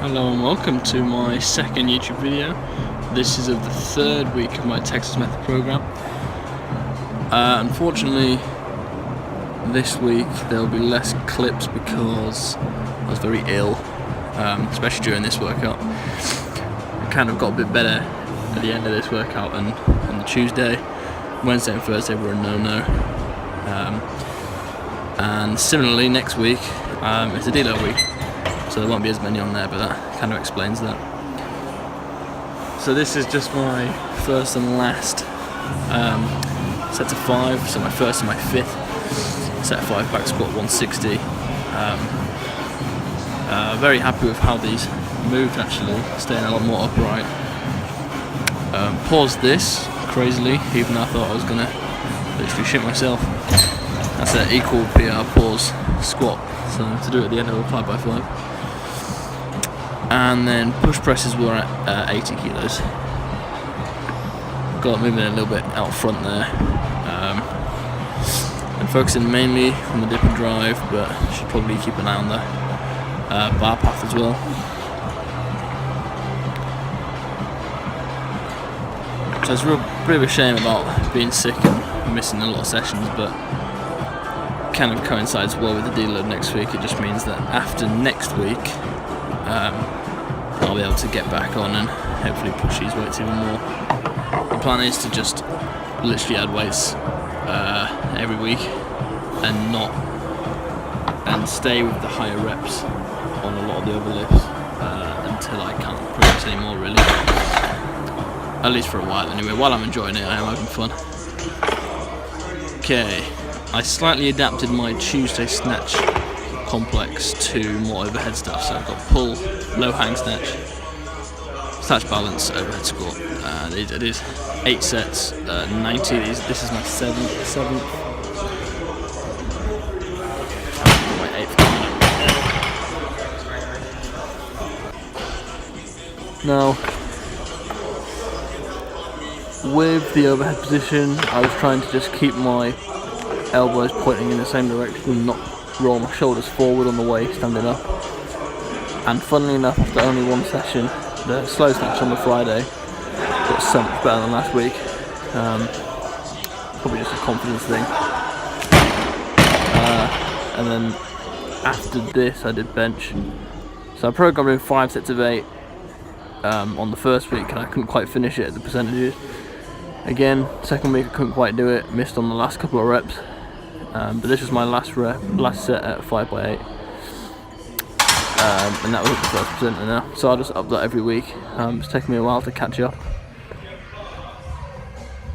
Hello and welcome to my second YouTube video. This is of the third week of my Texas Method program. Unfortunately, this week there will be less clips because I was very ill, especially during this workout. I kind of got a bit better at the end of this workout, and on the Tuesday, Wednesday and Thursday were a no-no. And similarly, next week it's a deload week. So there won't be as many on there, but that kind of explains that. So this is just my first and last set of 5, so my first and my 5th set of 5 back squat 160. Very happy with how these moved actually, staying a lot more upright. Paused this crazily, even though I thought I was gonna literally shit myself. That's an equal PR pause squat, so to do it at the end of a 5x5. And then push presses were at 80 kilos. Got moving a little bit out front there. And focusing mainly on the dip and drive, but should probably keep an eye on the bar path as well. So it's a real bit of a shame about being sick and missing a lot of sessions, but kind of coincides well with the deload next week. It just means that after next week, I'll be able to get back on and hopefully push these weights even more. The plan is to just literally add weights every week and stay with the higher reps on a lot of the other lifts until I can't progress anymore, really. At least for a while anyway. While I'm enjoying it, I am having fun. Okay, I slightly adapted my Tuesday snatch complex to more overhead stuff, so I've got pull, low hang snatch, snatch balance, overhead squat. It is 8 sets, 90. This is my seventh. My 8th. Now, with the overhead position, I was trying to just keep my elbows pointing in the same direction and not roll my shoulders forward on the way standing up. And funnily enough, after only one session, the slow snatch on the Friday got so much better than last week. Probably just a confidence thing. And then after this I did bench. So I programmed in 5 sets of 8 on the first week, and I couldn't quite finish it at the percentages. Again, second week I couldn't quite do it, missed on the last couple of reps. But this was my last set at 5x8, and that was the first percenter now. So I'll just up that every week. It's taken me a while to catch up.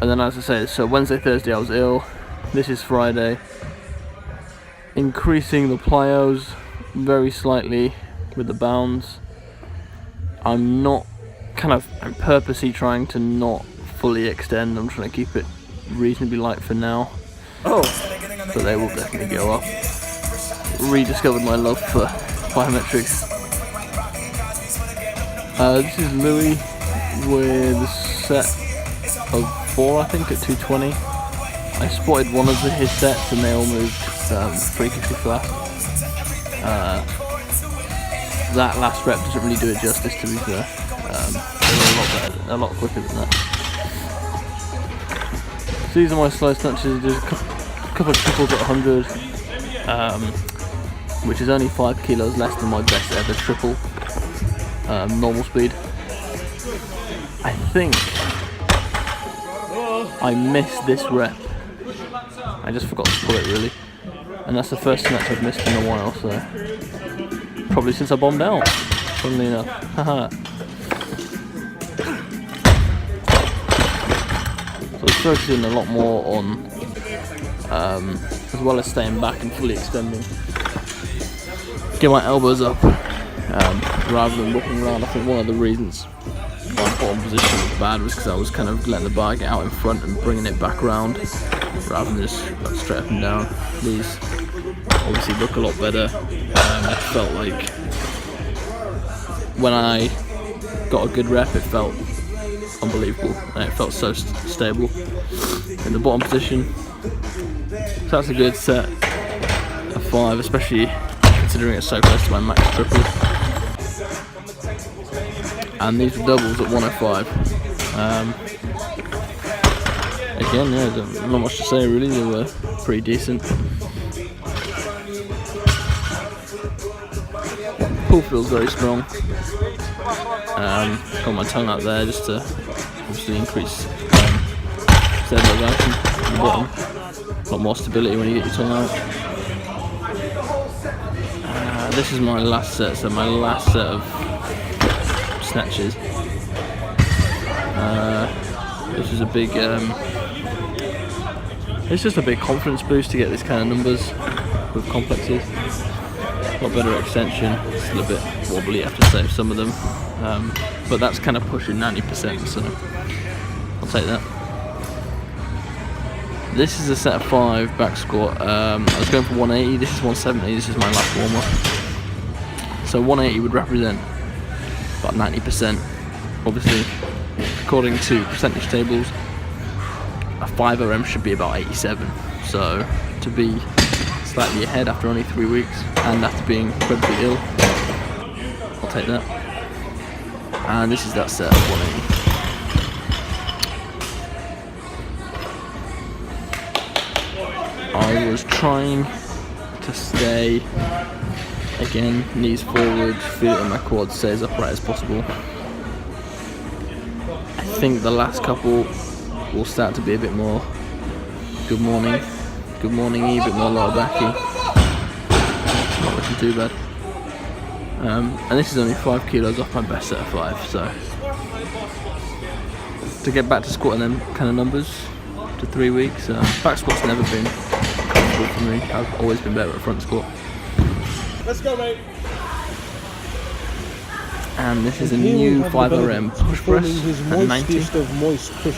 And then, as I say, so Wednesday, Thursday I was ill. This is Friday. Increasing the plyos very slightly with the bounds. I'm purposely trying to not fully extend. I'm trying to keep it reasonably light for now. But they will definitely go up. Rediscovered my love for plyometrics. This is Louis with a set of 4, I think, at 220. I spotted one of his sets and they all moved freakishly fast. That last rep doesn't really do it justice, to be fair. They were a lot quicker than that. So these are my slow snatches. There's a couple of triples at 100, which is only 5 kilos less than my best ever triple normal speed. I think I missed this rep. I just forgot to pull it, really, and that's the first snatch I've missed in a while, so probably since I bombed out, funnily enough. Haha. So I was focusing a lot more on as well as staying back and fully extending, get my elbows up rather than looking around. I think one of the reasons my bottom position was bad was because I was kind of letting the bar get out in front and bringing it back around rather than just straight up and down. These obviously look a lot better. I felt like when I got a good rep, it felt unbelievable and it felt so stable in the bottom position. So that's a good set of 5, especially considering it's so close to my max triple. and these were doubles at 105. Again, yeah, not much to say really, they were pretty decent. Pull feels very strong. Got my tongue out there just to obviously increase stabilisation at the bottom. A lot more stability when you get your tongue out. This is my last set, so my last set of snatches. This is a big, it's just a big confidence boost to get this kind of numbers with complexes. A lot better extension, still a bit wobbly, I have to say, some of them. But that's kind of pushing 90%, so I'll take that. This is a set of 5 back squat. I was going for 180, this is 170, this is my last warm up. So 180 would represent about 90%. Obviously, according to percentage tables, a 5RM should be about 87. So to be slightly ahead after only 3 weeks and after being incredibly ill, I'll take that. And this is that set of 180. I was trying to stay, again, knees forward, feel it in my quads, stay as upright as possible. I think the last couple will start to be a bit more good morning-y, a bit more lower backy. Not looking too bad. And this is only 5 kilos off my best set of 5, so to get back to squatting them kind of numbers to 3 weeks, back squat's never been comfortable for me. I've always been better at front squat. Let's go, mate. And this is a new 5RM push press at 90. Of moist push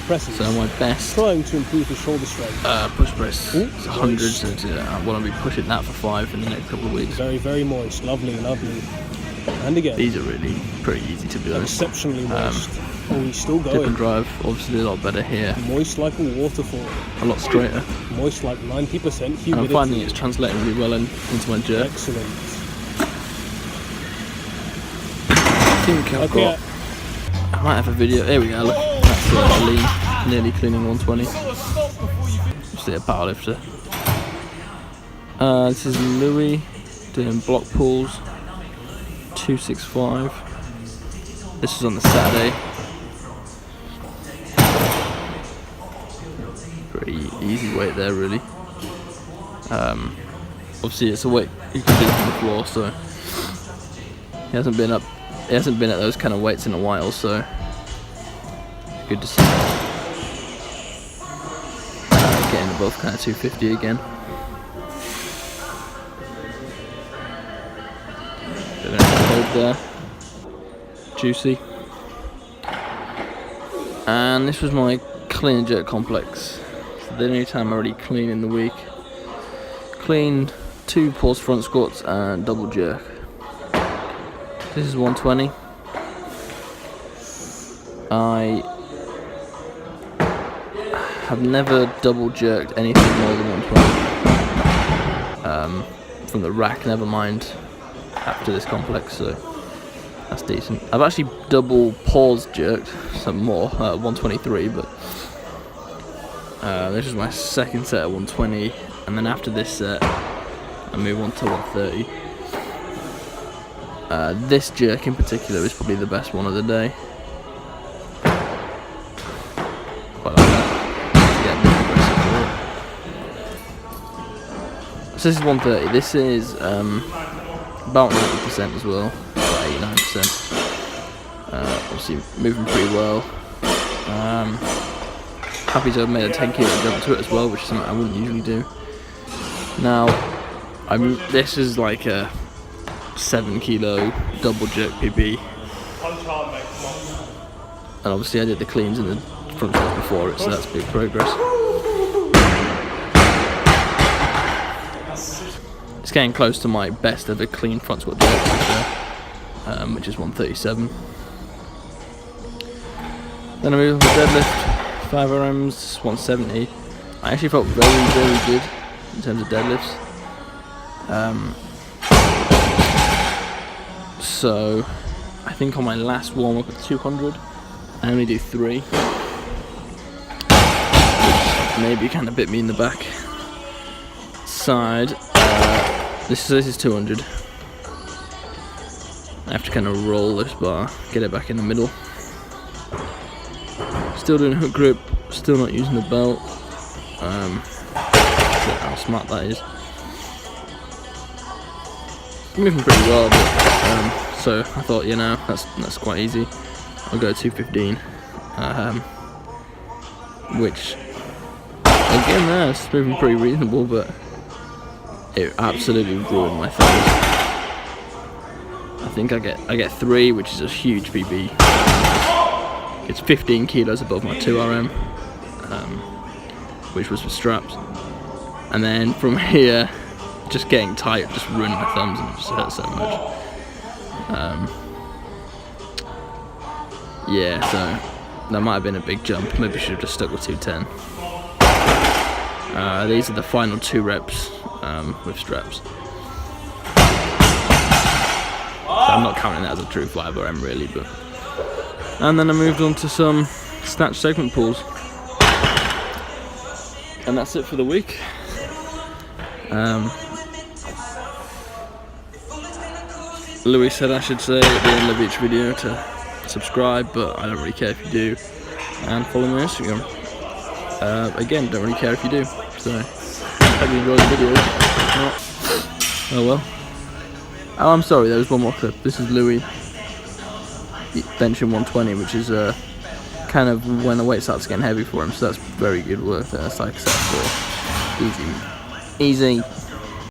presses. So my best trying to improve the shoulder strength. Push press is 100, so I want to be pushing that for 5 in the next couple of weeks. Very, very moist, lovely. And again, these are really pretty easy to be honest. Exceptionally moist. He's still going. Dip and drive, obviously a lot better here. Moist like a waterfall. A lot straighter. Moist like 90% humidity. And I'm finding it's translating really well into my jerk. Excellent. I think I've got. I might have a video. There we go. Look, that's lean, nearly cleaning 120. Just a powerlifter. This is Louis doing block pulls, 265. This is on the Saturday. Pretty easy weight there, really. Obviously, it's a weight you can do from the floor, so he hasn't been at those kind of weights in a while, so good to see. Getting above kind of 250 again. Bit of an hold there. Juicy. And this was my clean and jerk complex. So the only time I really clean in the week. Clean 2 pause front squats and double jerk. This is 120. I have never double jerked anything more than 120 from the rack, never mind after this complex, so that's decent. I've actually double pause jerked some more, 123, but this is my second set at 120, and then after this set I move on to 130. This jerk in particular is probably the best one of the day. Quite like that. So this is 130. This is about 90% as well, about 89%. Obviously moving pretty well. Happy to have made a 10 kilo jump to it as well, which is something I wouldn't usually do. Now, this is like a 7 kilo double jerk PB, and obviously I did the cleans in the front squat before it, so that's big progress. It's getting close to my best ever clean front squat jerk, which is 137. Then I move on to deadlift, 5RMs, 170. I actually felt very, very good in terms of deadlifts. So I think on my last warm up at 200, I only do 3. Which maybe kind of bit me in the back side. This is 200. I have to kind of roll this bar, get it back in the middle. Still doing hook grip, still not using the belt. How smart that is. Moving pretty well, but so I thought, you know, that's quite easy. I'll go 215, which again, that's moving pretty reasonable, but it absolutely ruined my thumbs. I think I get 3, which is a huge PB. It's 15 kilos above my 2RM, which was for straps. And then from here, just getting tight just ruined my thumbs and it just hurt so much. Yeah, so that might have been a big jump. Maybe I should have just stuck with 210. These are the final 2 reps with straps. So I'm not counting that as a true 5RM really, but. And then I moved on to some snatch segment pulls. And that's it for the week. Louis said I should say at the end of each video to subscribe, but I don't really care if you do. And follow me on Instagram. Again, don't really care if you do. So, hope you enjoy the video. If not, oh well. Oh, I'm sorry, there was one more clip. This is Louis benching 120, which is kind of when the weight starts getting heavy for him, so that's very good work there. That's like set 4. Easy.